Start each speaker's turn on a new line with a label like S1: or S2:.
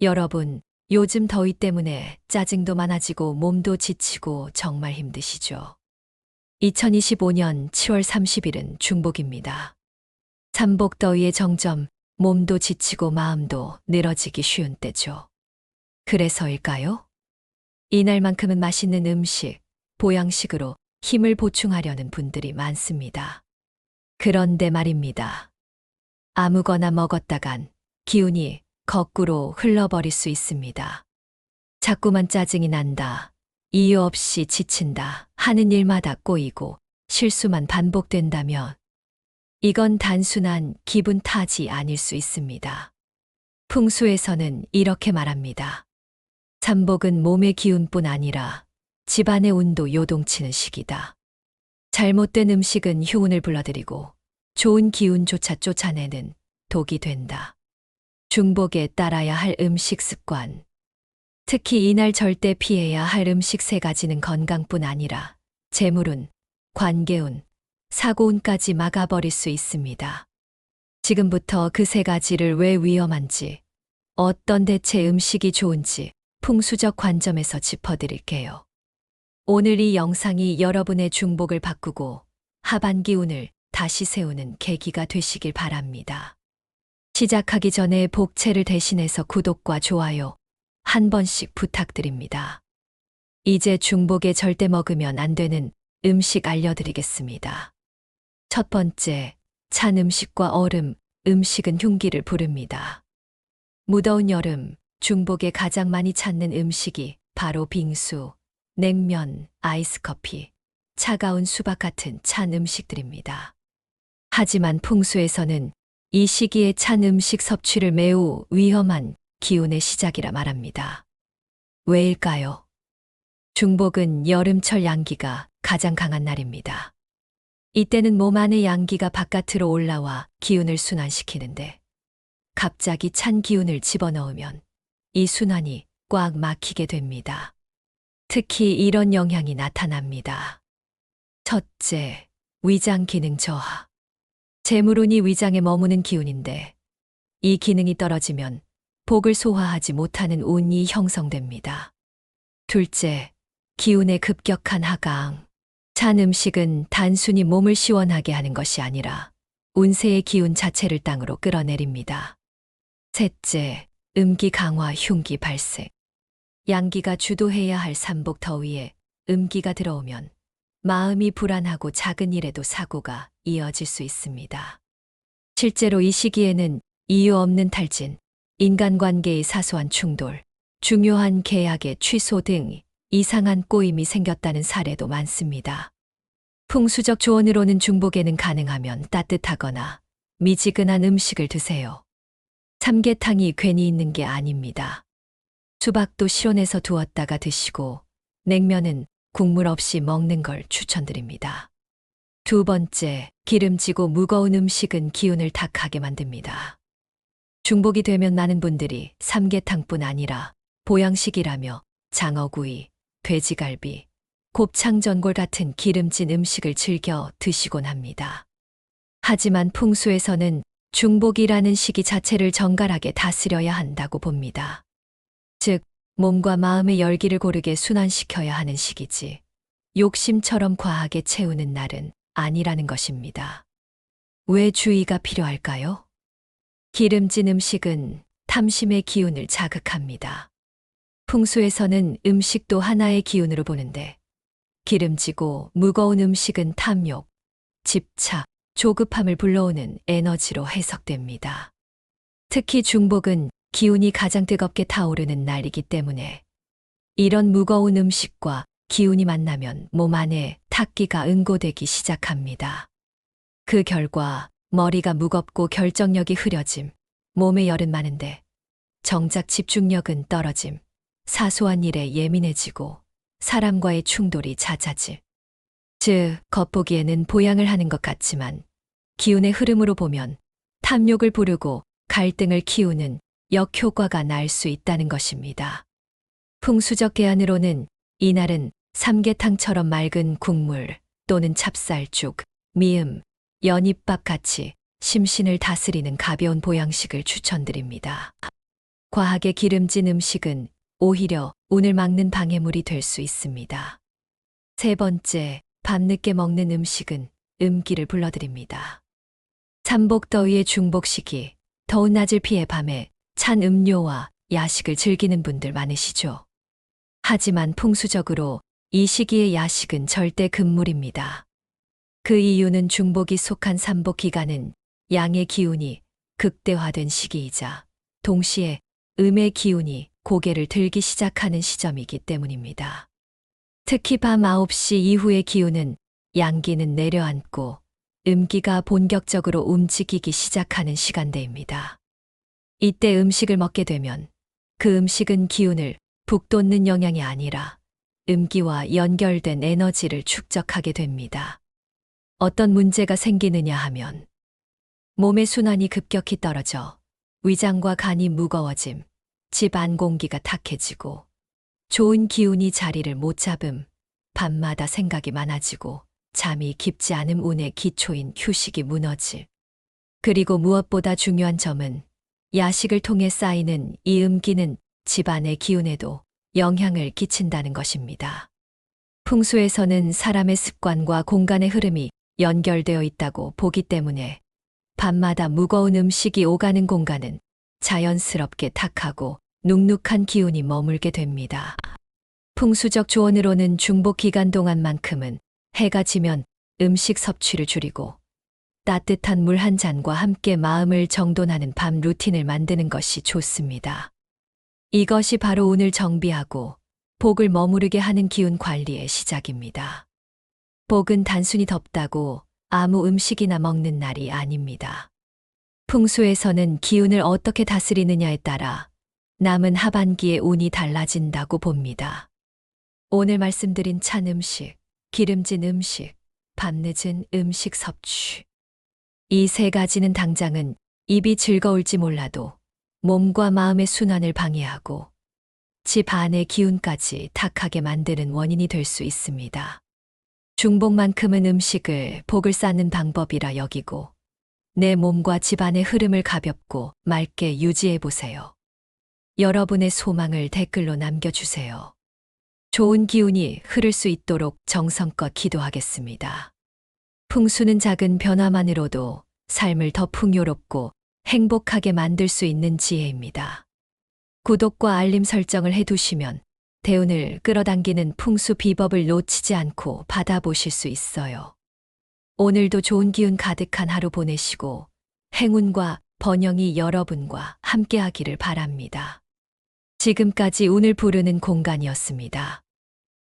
S1: 여러분, 요즘 더위 때문에 짜증도 많아지고 몸도 지치고 정말 힘드시죠? 2025년 7월 30일은 중복입니다. 삼복 더위의 정점, 몸도 지치고 마음도 늘어지기 쉬운 때죠. 그래서일까요? 이날만큼은 맛있는 음식, 보양식으로 힘을 보충하려는 분들이 많습니다. 그런데 말입니다. 아무거나 먹었다간 기운이 거꾸로 흘러버릴 수 있습니다. 자꾸만 짜증이 난다, 이유 없이 지친다, 하는 일마다 꼬이고 실수만 반복된다면 이건 단순한 기분 탓이 아닐 수 있습니다. 풍수에서는 이렇게 말합니다. 삼복은 몸의 기운뿐 아니라 집안의 운도 요동치는 시기다. 잘못된 음식은 효운을 불러들이고 좋은 기운조차 쫓아내는 독이 된다. 중복에 따라야 할 음식 습관. 특히 이날 절대 피해야 할 음식 3가지는 건강뿐 아니라 재물운, 관계운, 사고운까지 막아버릴 수 있습니다. 지금부터 그 3가지를 왜 위험한지, 어떤 대체 음식이 좋은지 풍수적 관점에서 짚어드릴게요. 오늘 이 영상이 여러분의 중복을 바꾸고 하반기 운을 다시 세우는 계기가 되시길 바랍니다. 시작하기 전에 복채를 대신해서 구독과 좋아요 한 번씩 부탁드립니다. 이제 중복에 절대 먹으면 안 되는 음식 알려드리겠습니다. 첫 번째, 찬 음식과 얼음, 음식은 흉기를 부릅니다. 무더운 여름, 중복에 가장 많이 찾는 음식이 바로 빙수, 냉면, 아이스커피, 차가운 수박 같은 찬 음식들입니다. 하지만 풍수에서는 이 시기에 찬 음식 섭취를 매우 위험한 기운의 시작이라 말합니다. 왜일까요? 중복은 여름철 양기가 가장 강한 날입니다. 이때는 몸 안의 양기가 바깥으로 올라와 기운을 순환시키는데 갑자기 찬 기운을 집어넣으면 이 순환이 꽉 막히게 됩니다. 특히 이런 영향이 나타납니다. 첫째, 위장 기능 저하. 재물운이 위장에 머무는 기운인데 이 기능이 떨어지면 복을 소화하지 못하는 운이 형성됩니다. 둘째, 기운의 급격한 하강. 찬 음식은 단순히 몸을 시원하게 하는 것이 아니라 운세의 기운 자체를 땅으로 끌어내립니다. 셋째, 음기 강화 흉기 발생. 양기가 주도해야 할 삼복 더위에 음기가 들어오면 마음이 불안하고 작은 일에도 사고가 이어질 수 있습니다. 실제로 이 시기에는 이유 없는 탈진, 인간관계의 사소한 충돌, 중요한 계약의 취소 등 이상한 꼬임이 생겼다는 사례도 많습니다. 풍수적 조언으로는 중복에는 가능하면 따뜻하거나 미지근한 음식을 드세요. 삼계탕이 괜히 있는 게 아닙니다. 수박도 실온에서 두었다가 드시고 냉면은 국물 없이 먹는 걸 추천드립니다. 두 번째, 기름지고 무거운 음식은 기운을 탁하게 만듭니다. 중복이 되면 많은 분들이 삼계탕뿐 아니라 보양식이라며 장어구이, 돼지갈비, 곱창전골 같은 기름진 음식을 즐겨 드시곤 합니다. 하지만 풍수에서는 중복이라는 시기 자체를 정갈하게 다스려야 한다고 봅니다. 즉, 몸과 마음의 열기를 고르게 순환시켜야 하는 시기지 욕심처럼 과하게 채우는 날은 아니라는 것입니다. 왜 주의가 필요할까요? 기름진 음식은 탐심의 기운을 자극합니다. 풍수에서는 음식도 하나의 기운으로 보는데 기름지고 무거운 음식은 탐욕, 집착, 조급함을 불러오는 에너지로 해석됩니다. 특히 중복은 기운이 가장 뜨겁게 타오르는 날이기 때문에 이런 무거운 음식과 기운이 만나면 몸 안에 탁기가 응고되기 시작합니다. 그 결과 머리가 무겁고 결정력이 흐려짐, 몸에 열은 많은데 정작 집중력은 떨어짐, 사소한 일에 예민해지고 사람과의 충돌이 잦아짐. 즉, 겉보기에는 보양을 하는 것 같지만 기운의 흐름으로 보면 탐욕을 부르고 갈등을 키우는 역효과가 날 수 있다는 것입니다. 풍수적 계안으로는 이날은 삼계탕처럼 맑은 국물 또는 찹쌀죽, 미음, 연잎밥 같이 심신을 다스리는 가벼운 보양식을 추천드립니다. 과하게 기름진 음식은 오히려 운을 막는 방해물이 될 수 있습니다. 세 번째, 밤늦게 먹는 음식은 음기를 불러들입니다. 삼복더위의 중복 시기, 더운 낮을 피해 밤에 찬 음료와 야식을 즐기는 분들 많으시죠. 하지만 풍수적으로 이 시기의 야식은 절대 금물입니다. 그 이유는 중복이 속한 삼복 기간은 양의 기운이 극대화된 시기이자 동시에 음의 기운이 고개를 들기 시작하는 시점이기 때문입니다. 특히 밤 9시 이후의 기운은 양기는 내려앉고 음기가 본격적으로 움직이기 시작하는 시간대입니다. 이때 음식을 먹게 되면 그 음식은 기운을 북돋는 영향이 아니라 음기와 연결된 에너지를 축적하게 됩니다. 어떤 문제가 생기느냐 하면 몸의 순환이 급격히 떨어져 위장과 간이 무거워짐, 집 안 공기가 탁해지고 좋은 기운이 자리를 못 잡음, 밤마다 생각이 많아지고 잠이 깊지 않음 운의 기초인 휴식이 무너질. 그리고 무엇보다 중요한 점은 야식을 통해 쌓이는 이 음기는 집안의 기운에도 영향을 끼친다는 것입니다. 풍수에서는 사람의 습관과 공간의 흐름이 연결되어 있다고 보기 때문에 밤마다 무거운 음식이 오가는 공간은 자연스럽게 탁하고 눅눅한 기운이 머물게 됩니다. 풍수적 조언으로는 중복 기간 동안만큼은 해가 지면 음식 섭취를 줄이고 따뜻한 물 한 잔과 함께 마음을 정돈하는 밤 루틴을 만드는 것이 좋습니다. 이것이 바로 운을 정비하고 복을 머무르게 하는 기운 관리의 시작입니다. 복은 단순히 덥다고 아무 음식이나 먹는 날이 아닙니다. 풍수에서는 기운을 어떻게 다스리느냐에 따라 남은 하반기의 운이 달라진다고 봅니다. 오늘 말씀드린 찬 음식, 기름진 음식, 밤늦은 음식 섭취. 이 세 가지는 당장은 입이 즐거울지 몰라도 몸과 마음의 순환을 방해하고 집 안의 기운까지 탁하게 만드는 원인이 될 수 있습니다. 중복만큼은 음식을 복을 쌓는 방법이라 여기고 내 몸과 집안의 흐름을 가볍고 맑게 유지해 보세요. 여러분의 소망을 댓글로 남겨주세요. 좋은 기운이 흐를 수 있도록 정성껏 기도하겠습니다. 풍수는 작은 변화만으로도 삶을 더 풍요롭고 행복하게 만들 수 있는 지혜입니다. 구독과 알림 설정을 해두시면 대운을 끌어당기는 풍수 비법을 놓치지 않고 받아보실 수 있어요. 오늘도 좋은 기운 가득한 하루 보내시고 행운과 번영이 여러분과 함께하기를 바랍니다. 지금까지 운을 부르는 공간이었습니다.